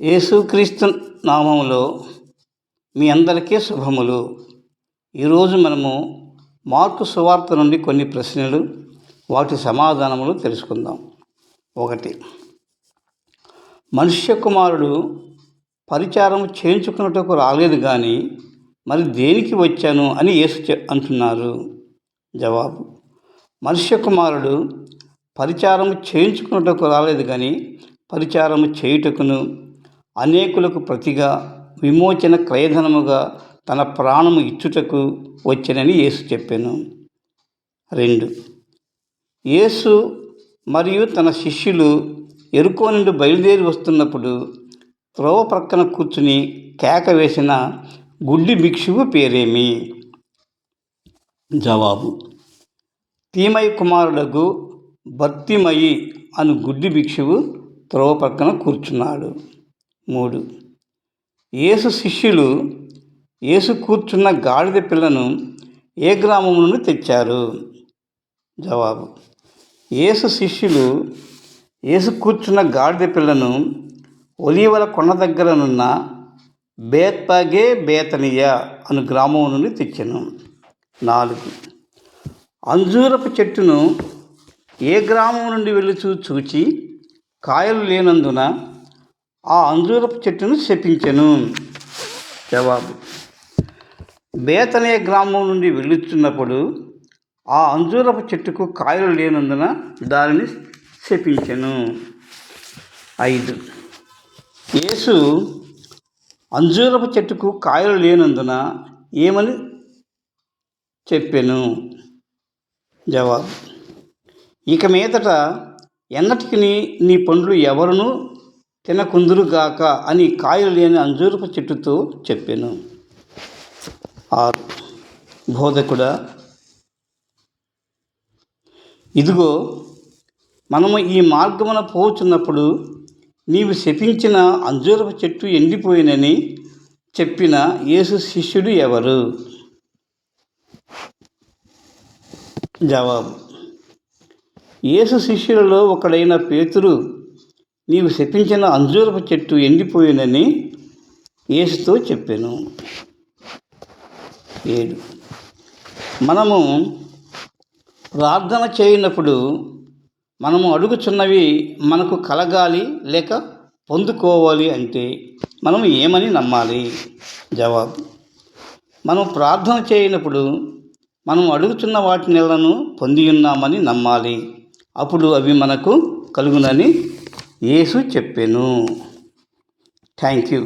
యేసుక్రీస్తు నామములో మీ అందరికీ శుభములు. ఈరోజు మనము మార్కు సువార్త నుండి కొన్ని ప్రశ్నలు, వాటి సమాధానములు తెలుసుకుందాం. 1. మనుష్య కుమారుడు పరిచారం చేయించుకున్నట్టుకు రాలేదు కానీ మరి దేనికి వచ్చాను అని యేసు అంటున్నారు. జవాబు: మనుష్య కుమారుడు పరిచారం చేయించుకున్నట్టుకు రాలేదు కానీ పరిచారము చేయుటకును, అనేకులకు ప్రతిగా విమోచన క్రయధనముగా తన ప్రాణము ఇచ్చుటకు వచ్చెనని యేసు చెప్పాను. 2. యేసు మరియు తన శిష్యులు యెరికో నుండి బయలుదేరి వస్తున్నప్పుడు త్రోవ ప్రక్కన కూర్చుని కేక వేసిన గుడ్డి భిక్షువు పేరేమి? జవాబు: తీమయి కుమారుడగు బర్తిమయి అను గుడ్డి భిక్షువు త్రోవ ప్రక్కన కూర్చున్నాడు. 3. యేసు శిష్యులు యేసు కూర్చున్న గాడిద పిల్లను ఏ గ్రామం నుండి తెచ్చారు? జవాబు: యేసు శిష్యులు యేసు కూర్చున్న గాడిద పిల్లను ఒలీవల కొండ దగ్గరనున్న బేత్పగే బేతనియా అను గ్రామం నుండి తెచ్చెను. 4. అంజూరపు చెట్టును ఏ గ్రామం నుండి వెళ్ళుచూ చూచి కాయలు లేనందున ఆ అంజూరపు చెట్టును శపించెను? జవాబు: బేతనియ గ్రామం నుండి వెళ్ళుచున్నప్పుడు ఆ అంజూరపు చెట్టుకు కాయలు లేనందున దానిని శపించెను. 5. యేసు అంజూరపు చెట్టుకు కాయలు లేనందున ఏమని చెప్పెను? జవాబు: ఇక మీదట ఎన్నటికి నీ పండ్లు ఎవరునూ తినకుందురుగాక అని కాయలు లేని అంజూరపు చెట్టుతో చెప్పెను. 6. బోధకుడా, ఇదిగో మనము ఈ మార్గమున పోచున్నప్పుడు నీవు శపించిన అంజూరపు చెట్టు ఎండిపోయినని చెప్పిన యేసు శిష్యుడు ఎవరు? జవాబు: యేసు శిష్యులలో ఒకడైన పేతురు నీవు శపించిన అంజూరపు చెట్టు ఎండిపోయినని యేసుతో చెప్పెను. 7. మనము ప్రార్థన చేయనప్పుడు మనము అడుగుచున్నవి మనకు కలగాలి లేక పొందుకోవాలి అంటే మనం ఏమని నమ్మాలి? జవాబు: మనం ప్రార్థన చేయనప్పుడు మనం అడుగుతున్న వాటి నెలను పొంది ఉన్నామని నమ్మాలి. అప్పుడు అవి మనకు కలుగునని యేసు చెప్పెను. Thank you.